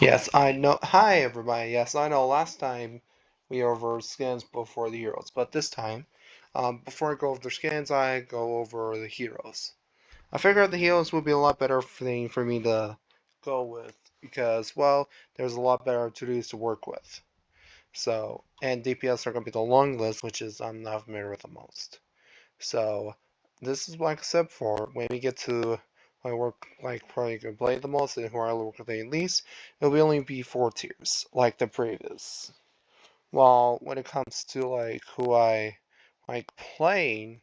Yes, I know. Hi, everybody. Yes, I know. Last time we over skins before the heroes, but this time, before I go over the skins, I go over the heroes. I figured the heroes would be a lot better thing for me to go with because, well, there's a lot better to-dos to work with. So, and DPS are going to be the long list, which is I'm not familiar with the most. So, this is like I said before, when we get to my work, like probably gonna play the most and who I work with the least, it'll be only be 4 tiers, like the previous. While when it comes to like who I like playing,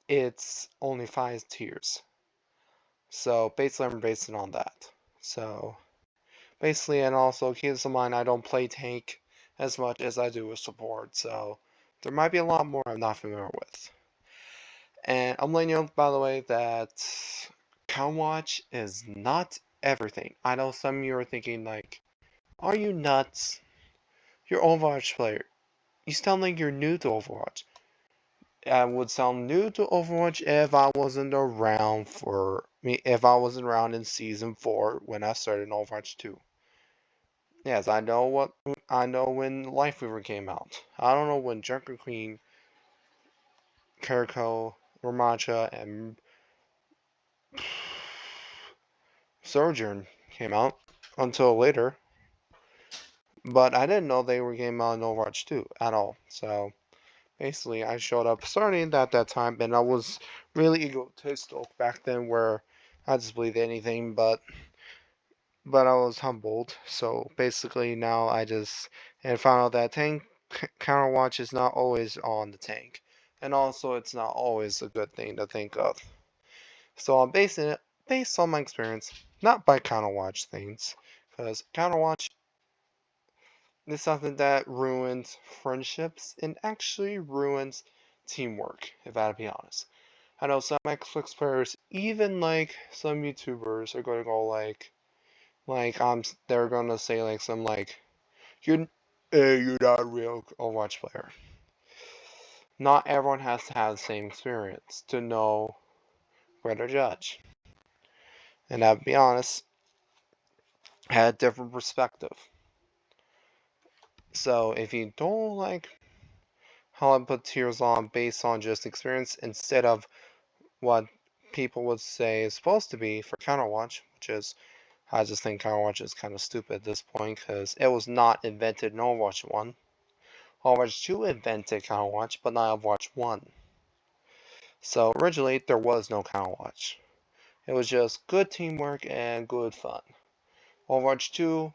it's only 5 tiers. So basically I'm basing on that. So basically, and also keep in mind I don't play tank as much as I do with support, so there might be a lot more I'm not familiar with. And I'm letting you know, by the way, that Count Watch is not everything. I know some of you are thinking, like, are you nuts? You're Overwatch player. You sound like you're new to Overwatch. I would sound new to Overwatch if I wasn't around for me, if I wasn't around in season 4 when I started in Overwatch 2. Yes, I know when Life Weaver came out. I don't know when Junker Queen, Kiriko, Rammatra, and Sojourn came out until later, but I didn't know they were came out in Overwatch 2 at all. So basically, I showed up starting at that time, and I was really egotistical back then, where I just believed anything, but I was humbled. So basically, now I just and found out that tank counterwatch is not always on the tank, and also it's not always a good thing to think of. So I'm basing it based on my experience, not by counterwatch things, because counterwatch is something that ruins friendships and actually ruins teamwork, if I had to be honest. I know some Xbox players, even like some YouTubers, are going to go they're going to say like some like, you're, you're not a real Overwatch player. Not everyone has to have the same experience to know where to judge. And I'll be honest, I had a different perspective. So if you don't like how I put tiers on based on just experience instead of what people would say is supposed to be for Counterwatch, which is, I just think Counterwatch is kind of stupid at this point because it was not invented in Overwatch 1. Overwatch 2 invented Counterwatch, but not Overwatch 1. So originally, there was no Counterwatch. It was just good teamwork and good fun. Overwatch 2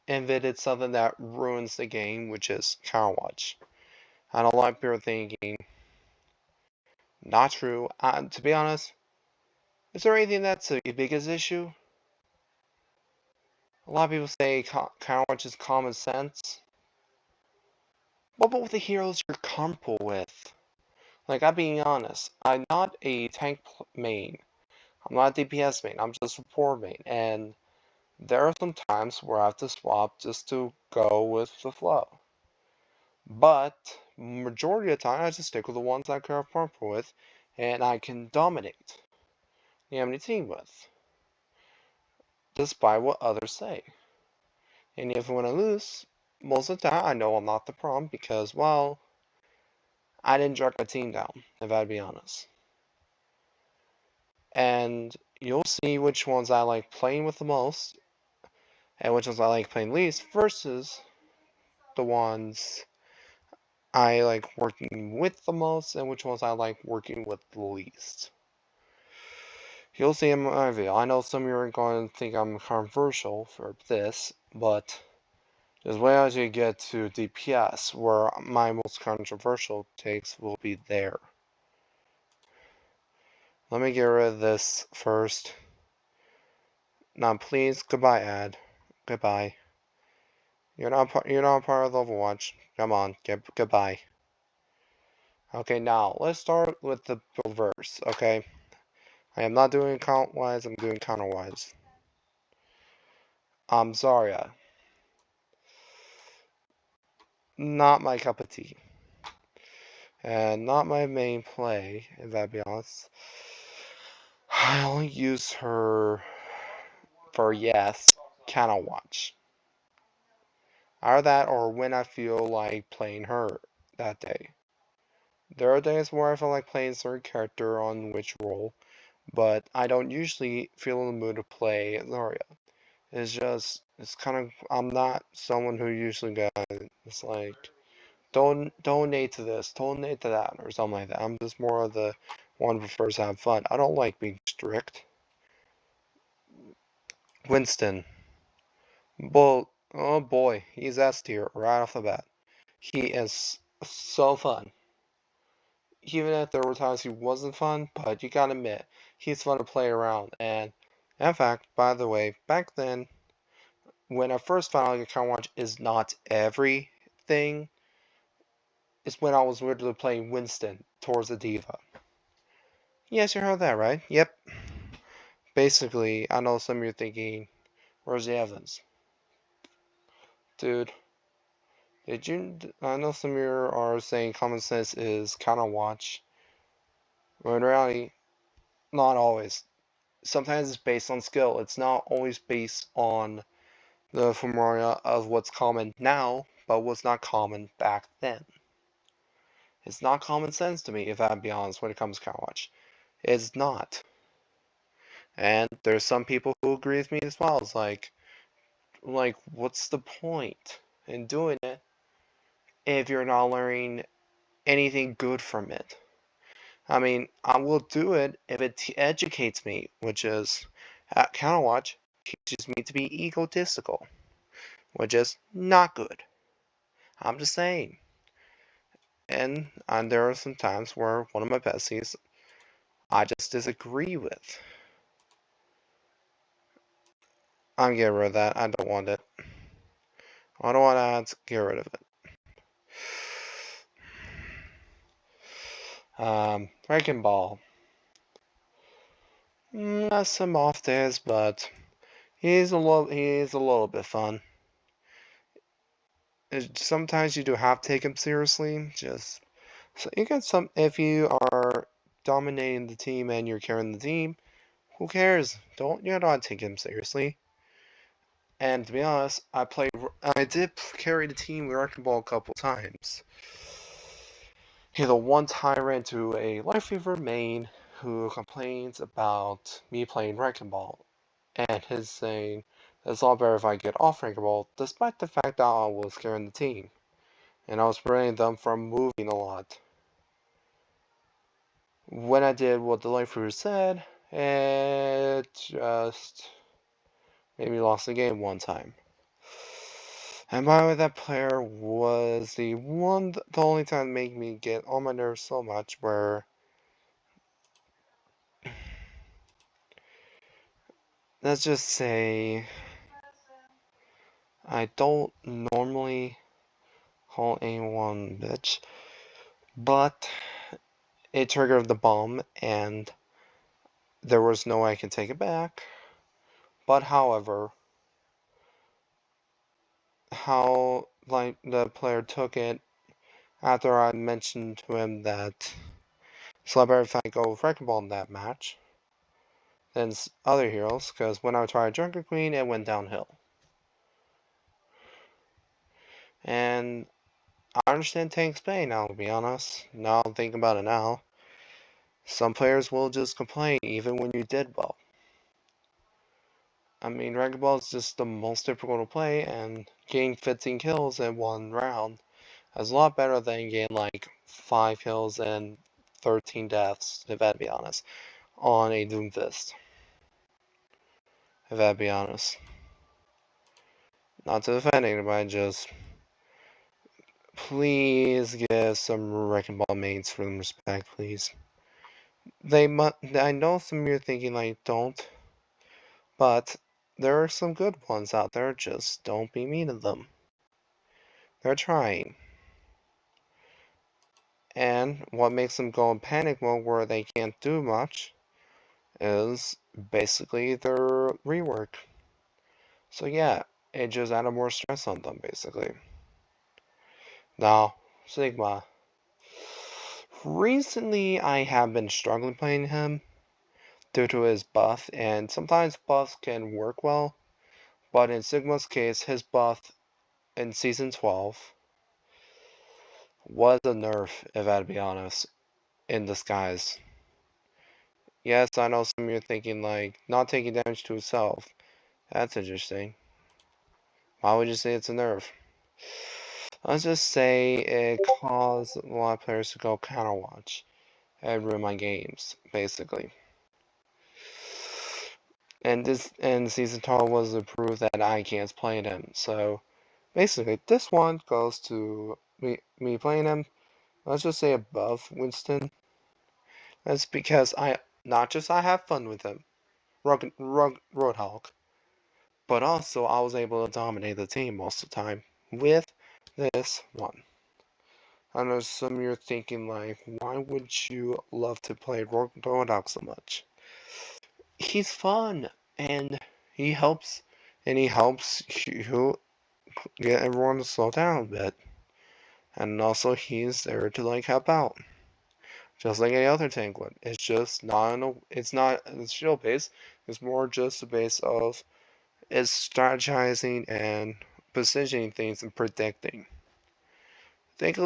invented something that ruins the game, which is Counterwatch. I don't like people thinking, not true. To be honest, is there anything that's the biggest issue? A lot of people say Counterwatch is common sense. What about with the heroes you're comfortable with? Like, I'm being honest, I'm not a tank main. I'm not a DPS main. I'm just a support main. And there are some times where I have to swap just to go with the flow. But majority of the time, I just stick with the ones I'm comfortable with, and I can dominate the enemy team with, despite what others say. And if when I lose, most of the time I know I'm not the problem because, well, I didn't drag my team down, if I'd be honest. And you'll see which ones I like playing with the most and which ones I like playing least versus the ones I like working with the most and which ones I like working with the least. You'll see in my video. I know some of you are going to think I'm controversial for this, but there's way as you get to DPS where my most controversial takes will be there. Let me get rid of this first. Now please, goodbye ad. Goodbye. You're not part of Overwatch. Come on, goodbye. Okay, now let's start with the reverse, okay? I am not doing count-wise, I'm doing counter-wise. Zarya. Not my cup of tea. And not my main play, if I be honest. I only use her for, yes, kinda watch. Either that or when I feel like playing her that day. There are days where I feel like playing a certain character on which role, but I don't usually feel in the mood to play Zarya. It's kind of, I'm not someone who usually it's like, don't donate to this, donate to that, or something like that. I'm just more of the one who prefers to have fun. I don't like being strict. Winston. Well, oh boy, he's S tier right off the bat. He is so fun. Even if there were times he wasn't fun, but you gotta admit, he's fun to play around. And in fact, by the way, back then, when I first found out account watch is not everything, is when I was literally playing Winston towards the diva. Yes, you heard that right. Yep. Basically, I know some of you are thinking, where's the evidence? Dude, I know some of you are saying common sense is counter watch. But in reality, not always. Sometimes it's based on skill. It's not always based on the formula of what's common now, but what's not common back then. It's not common sense to me, if I be honest, when it comes to counter watch. It's not. And there's some people who agree with me as well. It's like, what's the point in doing it if you're not learning anything good from it? I mean, I will do it if it educates me, which is, at Counterwatch, teaches me to be egotistical, which is not good. I'm just saying. And there are some times where one of my besties I just disagree with. I'm getting rid of that. I don't want it. I don't want ads. Get rid of it. Wrecking Ball. Not some off days, but he's a little bit fun. Sometimes you do have to take him seriously. Just so you get some. If you are dominating the team and you're carrying the team, who cares? You don't take him seriously. And to be honest, I did carry the team wrecking ball a couple times. The one time I ran into a Life Fever main who complains about me playing wrecking ball, and his saying it's all better if I get off wrecking ball, despite the fact that I was carrying the team, and I was preventing them from moving a lot. When I did what the Life Fever said, it just made me lost the game one time. And by the way, that player was the only time that made me get on my nerves so much where, let's just say, I don't normally call anyone bitch, but it triggered the bomb and there was no way I can take it back. But however, how like the player took it after I mentioned to him that it's a lot better if I go with Wrecking Ball in that match than other heroes, because when I tried Junker Queen, it went downhill. And I understand Tank's pain now, to be honest. Now I'm thinking about it now. Some players will just complain even when you did well. I mean, Wrecking Ball is just the most difficult to play, and getting 15 kills in one round is a lot better than getting like 5 kills and 13 deaths, if I'd be honest, on a Doomfist. If I'd be honest. Not to defend anybody, just please give some Wrecking Ball mates some respect, please. I know some of you are thinking like, don't, but there are some good ones out there, just don't be mean to them. They're trying. And what makes them go in panic mode where they can't do much is basically their rework. So yeah, it just added more stress on them, basically. Now, Sigma. Recently, I have been struggling playing him due to his buff, and sometimes buffs can work well, But in Sigma's case, his buff in Season 12 was a nerf, if I had to be honest, in disguise. Yes, I know some of you are thinking, like, not taking damage to himself. That's interesting. Why would you say it's a nerf? Let's just say it caused a lot of players to go counterwatch and ruin my games, basically. And Season 12 was the proof that I can't play him. So basically, this one goes to me playing him. Let's just say above Winston. That's because not just I have fun with him, roadhog, but also I was able to dominate the team most of the time with this one. I know some of you are thinking like, why would you love to play roadhog so much? He's fun and he helps he helps you get everyone to slow down a bit. And also he's there to like help out. Just like any other tank would. It's just it's not a shield base. It's more just a base of it's strategizing and positioning things and predicting. Think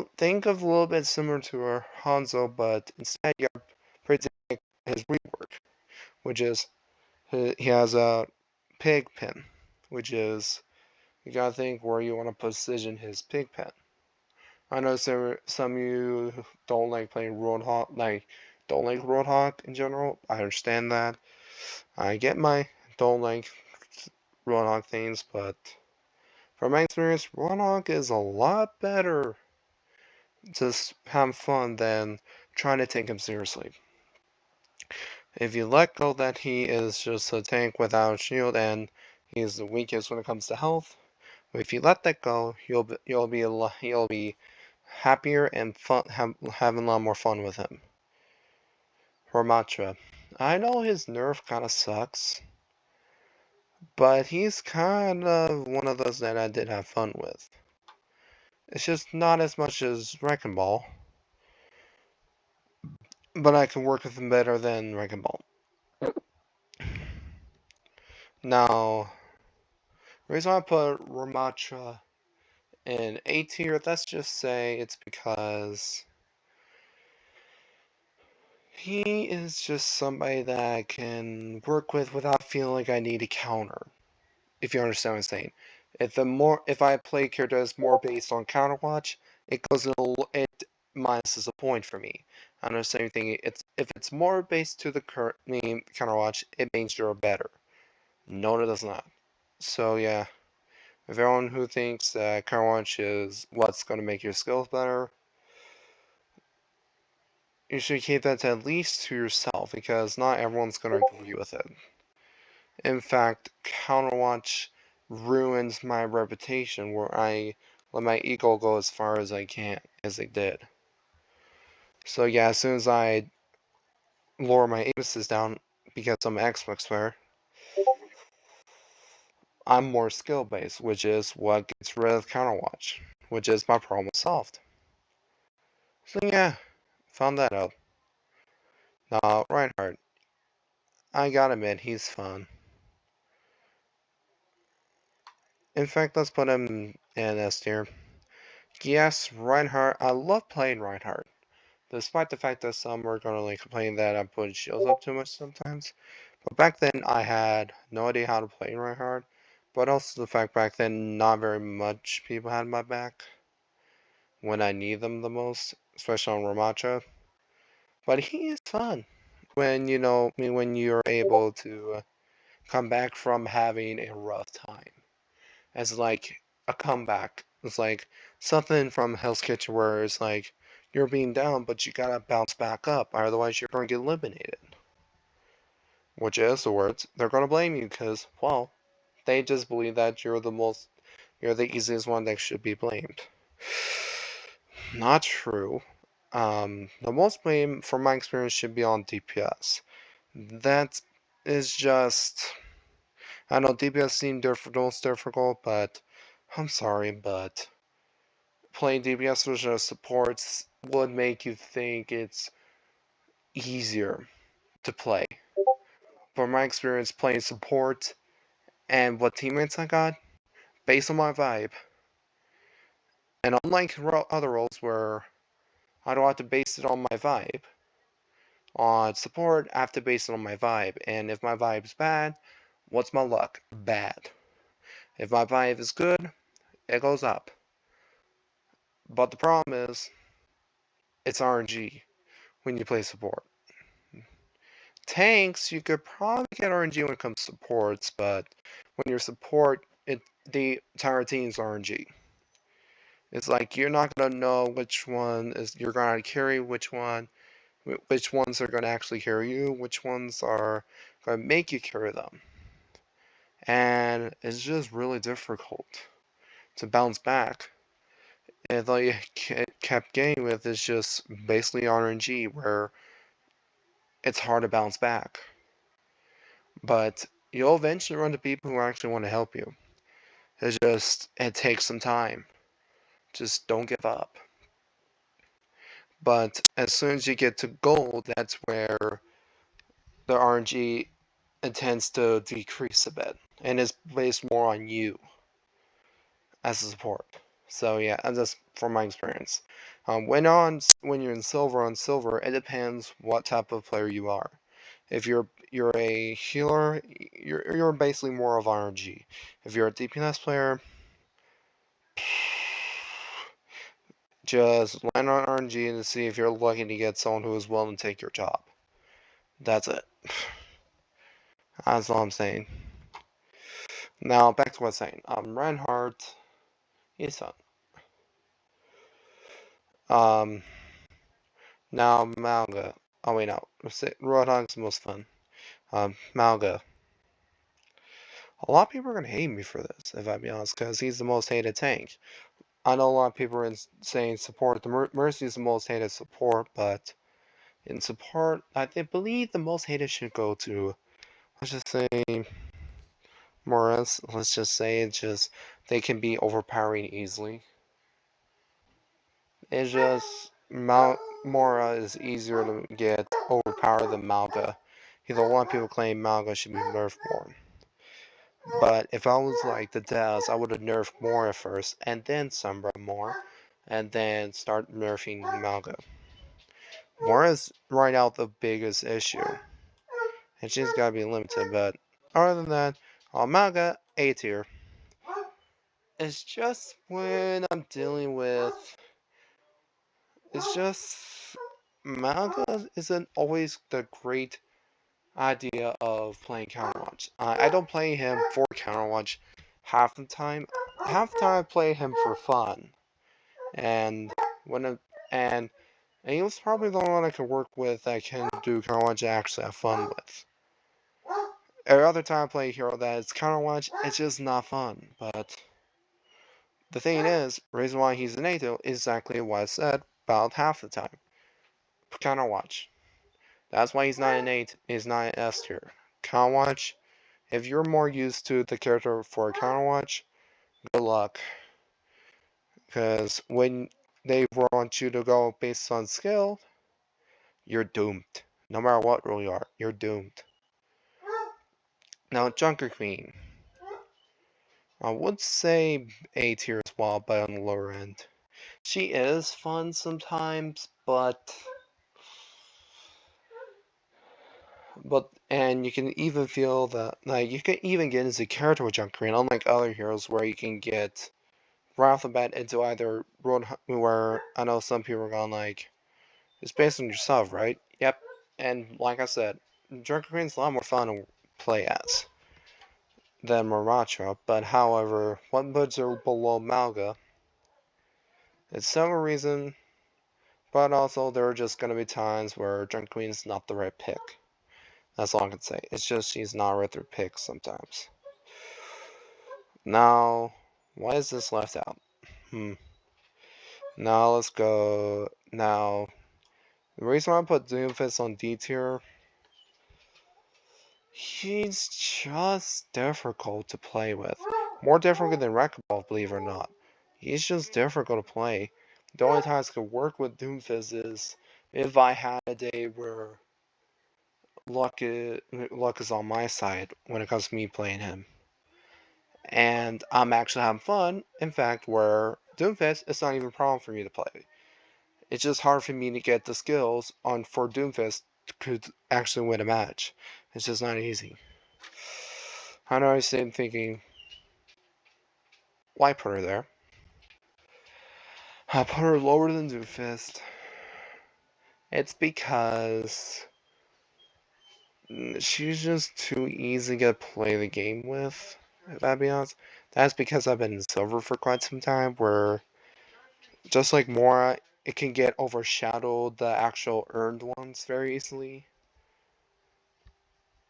of a little bit similar to our Hanzo, but instead you have predict his rework, which is he has a pig pin, which is you gotta think where you want to position his pig pen. I know some of you don't like playing Roadhog, don't like Roadhog in general. I understand that. I get my don't like Roadhog things, but from my experience, Roadhog is a lot better just have fun than trying to take him seriously. If you let go that he is just a tank without shield and he's the weakest when it comes to health, if you let that go, you'll be happier and having a lot more fun with him. Rammatra. I know his nerf kind of sucks, but he's kind of one of those that I did have fun with. It's just not as much as Wrecking Ball, but I can work with him better than Wrecking Ball. Now, the reason I put Rammatra in A tier, let's just say it's because he is just somebody that I can work with without feeling like I need a counter. If you understand what I'm saying. If I play characters more based on counterwatch, it minuses a point for me. I know the same thing. If it's more based to the current counterwatch, it means you're better. No, it does not. So yeah, if everyone who thinks that counterwatch is what's going to make your skills better, you should keep that to at least to yourself because not everyone's going to agree with it. In fact, counterwatch ruins my reputation where I let my ego go as far as I can, as it did. So yeah, as soon as I lower my abuses down because I'm an Xbox player, I'm more skill based, which is what gets rid of counterwatch, which is my problem solved. So yeah, found that out. Now Reinhart, I gotta admit he's fun. In fact, let's put him in S tier. Yes, Reinhart. I love playing Reinhart. Despite the fact that some are gonna like complain that I'm putting shields up too much sometimes. But back then I had no idea how to play Reinhardt. But also the fact back then not very much people had my back when I need them the most, especially on Rammatra. But he is fun when when you're able to come back from having a rough time. As like a comeback. It's like something from Hell's Kitchen where it's like you're being down, but you gotta bounce back up, otherwise you're gonna get eliminated. Which is the words they're gonna blame you because, well, they just believe that you're the easiest one that should be blamed. Not true. The most blame, from my experience, should be on DPS. That is just. I know DPS seem difficult, but I'm sorry, but playing DPS with just supports would make you think it's easier to play. From my experience playing support and what teammates I got based on my vibe. And unlike other roles where I don't have to base it on my vibe, on support, I have to base it on my vibe. And if my vibe's bad, what's my luck? Bad. If my vibe is good, it goes up. But the problem is, it's RNG when you play support. Tanks, you could probably get RNG when it comes to supports, but when you're support, the entire team's RNG. It's like you're not gonna know which one is you're gonna carry, which ones are gonna actually carry you, which ones are gonna make you carry them, and it's just really difficult to bounce back. And all you kept getting with is just basically RNG, where it's hard to bounce back. But you'll eventually run to people who actually want to help you. It takes some time. Just don't give up. But as soon as you get to gold, that's where the RNG tends to decrease a bit, and is based more on you as a support. So yeah, and that's from my experience. When you're in silver on silver, it depends what type of player you are. If you're a healer, you're basically more of RNG. If you're a DPS player, just land on RNG and see if you're lucky to get someone who is willing to take your job. That's it. That's all I'm saying. Now back to what I was saying. Reinhart, he's fun. Um, now Malga. Oh wait, no. Roadhog's the most fun. Malga. A lot of people are gonna hate me for this, if I be honest, because he's the most hated tank. I know a lot of people are saying support. The Mercy is the most hated support, but in support, I believe the most hated should go to, let's just say, Morris. Let's just say they can be overpowering easily. It's just Mora is easier to get overpowered than Malga. Either a lot of people claim Malga should be nerfed more. But if I was like the Daz, I would have nerfed Mora first, and then Sombra more, and then start nerfing Malga. Mora's right now the biggest issue, and she's gotta be limited, but other than that, Malga, A tier. It's just when I'm dealing with. It's just. Malga isn't always the great idea of playing Counterwatch. I don't play him for Counterwatch half the time. Half the time I play him for fun. And when it, and he was probably the only one I could work with that can do Counterwatch and actually have fun with. Every other time I play a hero that is Counterwatch, it's just not fun. But the thing is, the reason why he's an NATO is exactly what I said about half the time. Counterwatch. That's why he's not an 8, he's not an S tier. Counterwatch, if you're more used to the character for a Counterwatch, good luck. Because when they want you to go based on skill, you're doomed. No matter what role you are, you're doomed. Now, Junker Queen. I would say A tier as well, but on the lower end. She is fun sometimes, and you can even feel that, like, you can even get into character with Junker Queen, unlike other heroes where you can get right off the bat into either road, where I know some people are going like, it's based on yourself, right? Yep. And like I said, Junker Queen's a lot more fun to play as than rammatra, but however, what puts her below Malga? It's several reasons, but also there are just going to be times where Junker Queen's not the right pick. That's all I can say. It's just she's not a right pick sometimes. Now, why is this left out? Now let's go. Now, the reason why I put Doomfist on D tier, he's just difficult to play with. More difficult than Wrecking Ball, believe it or not. He's just difficult to play. The only times I could work with Doomfist is if I had a day where luck is on my side when it comes to me playing him. and I'm actually having fun. In fact, where Doomfist, it's not even a problem for me to play. It's just hard for me to get the skills on for Doomfist to actually win a match. It's just not easy. I know I am thinking, why put her there? I put her lower than Doomfist. It's because she's just too easy to play the game with, if I be honest. That's because I've been in silver for quite some time, where just like Mora, it can get overshadowed the actual earned ones very easily.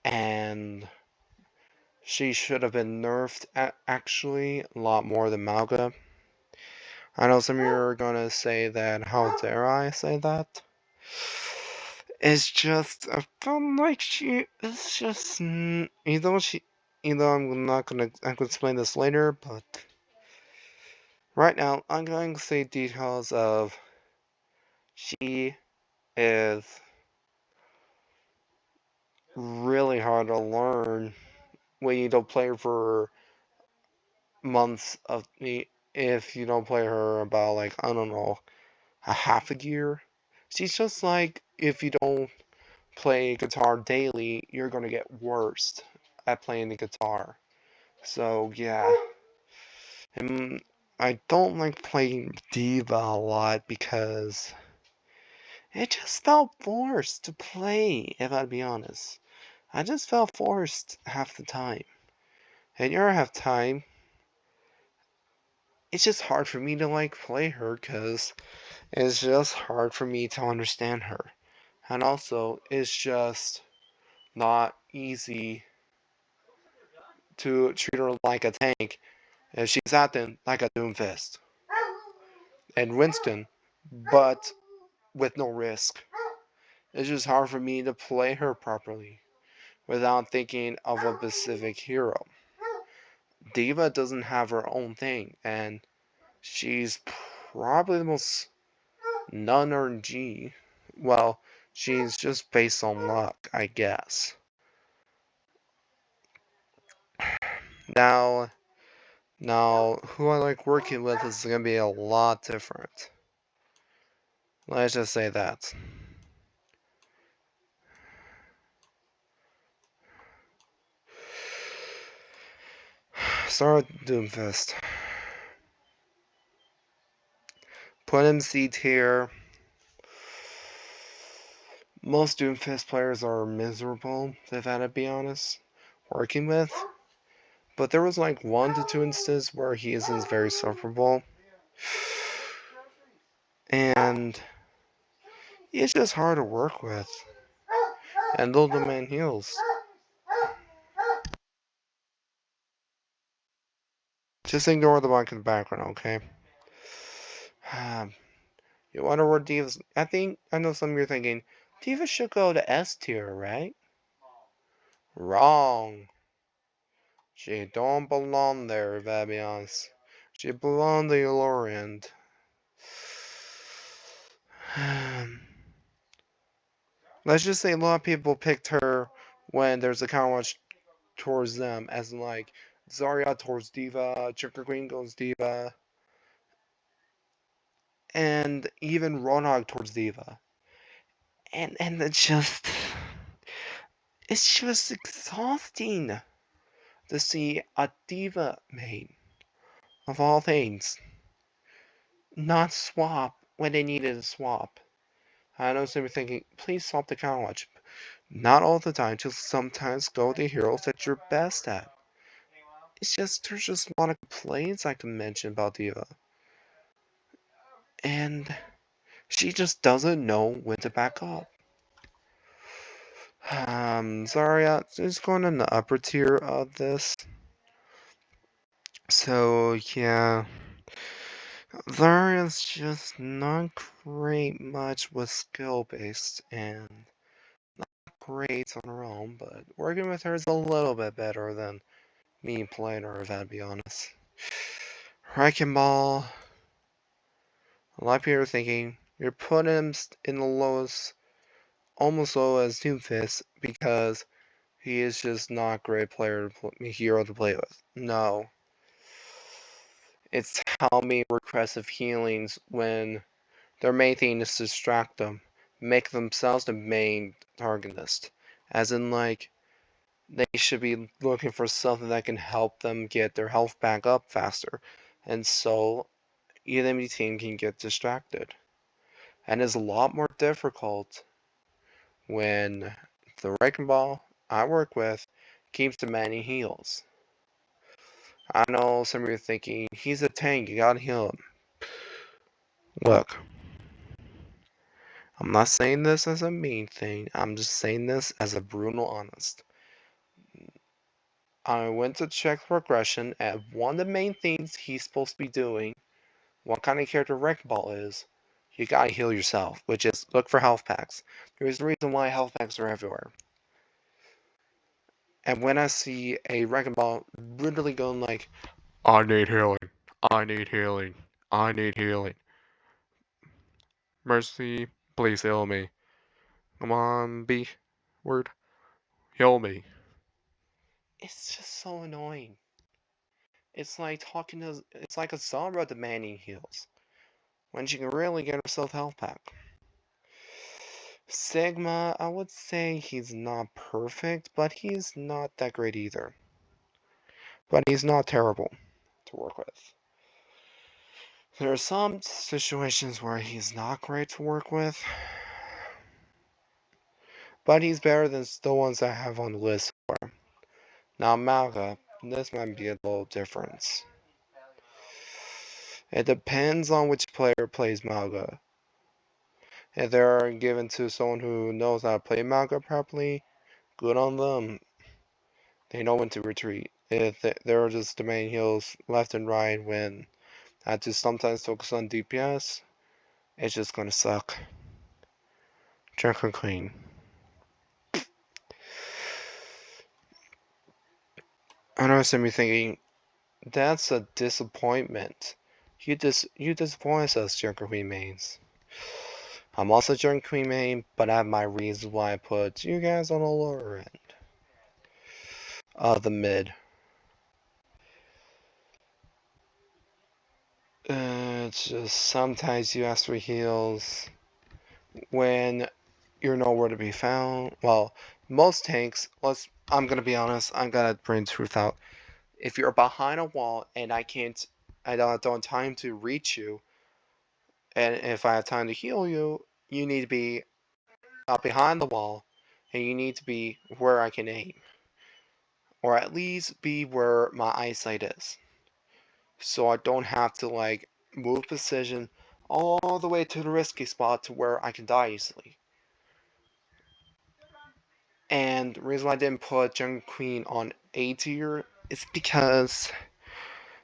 And she should have been nerfed actually a lot more than Malga. I know some of you are gonna say that, how dare I say that? It's just, I felt like she is just, I'm gonna explain this later, but right now, I'm going to say details of she is really hard to learn when you don't play her for months of me. If you don't play her about, like, I don't know, a half a year. She's just like, if you don't play guitar daily, you're gonna get worse at playing the guitar. So yeah, and I don't like playing Diva a lot because it just felt forced to play, if I'd be honest. I just felt forced half the time. And you're half time, it's just hard for me to like play her because it's just hard for me to understand her. And also, it's just not easy to treat her like a tank if she's acting like a Doomfist and Winston, but with no risk. It's just hard for me to play her properly without thinking of a specific hero. Diva doesn't have her own thing, and she's probably the most non-RNG. Well, she's just based on luck, I guess. Now, who I like working with is going to be a lot different. Let's just say that. Start with Doomfist. Put him C tier. Most Doomfist players are miserable, if I had to be honest, working with. But there was like 1 to 2 instances where he isn't very sufferable. And it's just hard to work with. And they'll demand heals. Just ignore the mic in the background, okay? You wonder where Diva's... I know some of you are thinking, Diva should go to S tier, right? Wrong. She don't belong there, if I be honest. She belongs the lower end. Let's just say a lot of people picked her when there's a counter towards them, as in like Zarya towards Diva, Tricker Queen goes Diva, and even roadhog towards Diva. And it's just exhausting to see a Diva main, of all things, not swap when they needed to swap. I know some are thinking, please swap the counter watch. Not all the time, just sometimes go with the heroes that you're best at. It's just, there's just a lot of complaints I can mention about Diva. And she just doesn't know when to back up. Zarya is going in the upper tier of this. So, yeah. Zarya's just not great much with skill based and not great on her own, but working with her is a little bit better than me playing her, if I'd be honest. Wrecking Ball. A lot of people are thinking you're putting him in the lowest, almost low as Doomfist because he is just not a great hero to play with. No. It's how many regressive healings when their main thing is to distract them, make themselves the main targetist. As in, like, they should be looking for something that can help them get their health back up faster. And so, enemy team can get distracted. And it's a lot more difficult when the wrecking ball I work with keeps demanding heals. I know some of you are thinking, he's a tank, you gotta heal him. Look, I'm not saying this as a mean thing, I'm just saying this as a brutal honest. I went to check progression, and one of the main things he's supposed to be doing, what kind of character wrecking ball is, you gotta heal yourself, which is look for health packs. There's a reason why health packs are everywhere. And when I see a wrecking ball literally going like, I need healing, I need healing, I need healing. Mercy, please heal me. Come on, B word, heal me. It's just so annoying. It's like it's like a Zara demanding heals, when she can really get herself health pack. Sigma, I would say he's not perfect, but he's not that great either. But he's not terrible to work with. There are some situations where he's not great to work with, but he's better than the ones I have on the list for. Now, Malga, this might be a little different. It depends on which player plays Malga. If they're given to someone who knows how to play Malga properly, good on them. They know when to retreat. If they're just domain heals left and right when I have to sometimes focus on DPS, it's just gonna suck. Jerk and clean. I know some of you thinking, that's a disappointment. You disappoint us, Jerk and Queen mains. I'm also Jerk and Queen main, but I have my reasons why I put you guys on the lower end of the mid. It's just sometimes you ask for heals when you're nowhere to be found. Well, most tanks, I'm gonna be honest, I'm gonna bring the truth out. If you're behind a wall and I don't have time to reach you, and if I have time to heal you, you need to be up behind the wall, and you need to be where I can aim. Or at least be where my eyesight is. So I don't have to like move position all the way to the risky spot to where I can die easily. And the reason why I didn't put Jungle Queen on A tier is because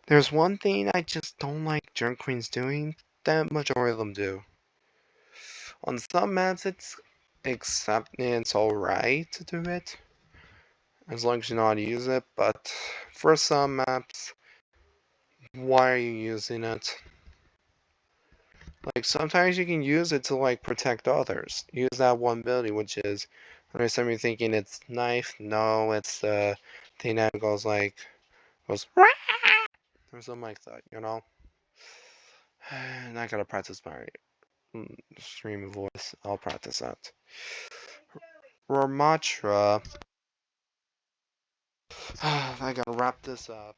there's one thing I just don't like Jungle Queen's doing that majority of them do. On some maps it's alright to do it, as long as you know how to use it, but for some maps, why are you using it? Like, sometimes you can use it to, like, protect others. Use that one ability, which is, when there's somebody thinking it's knife, no, it's the thing that goes, Rah! Or something like that, you know? And I gotta practice my stream voice. I'll practice that. Rammatra. I gotta wrap this up.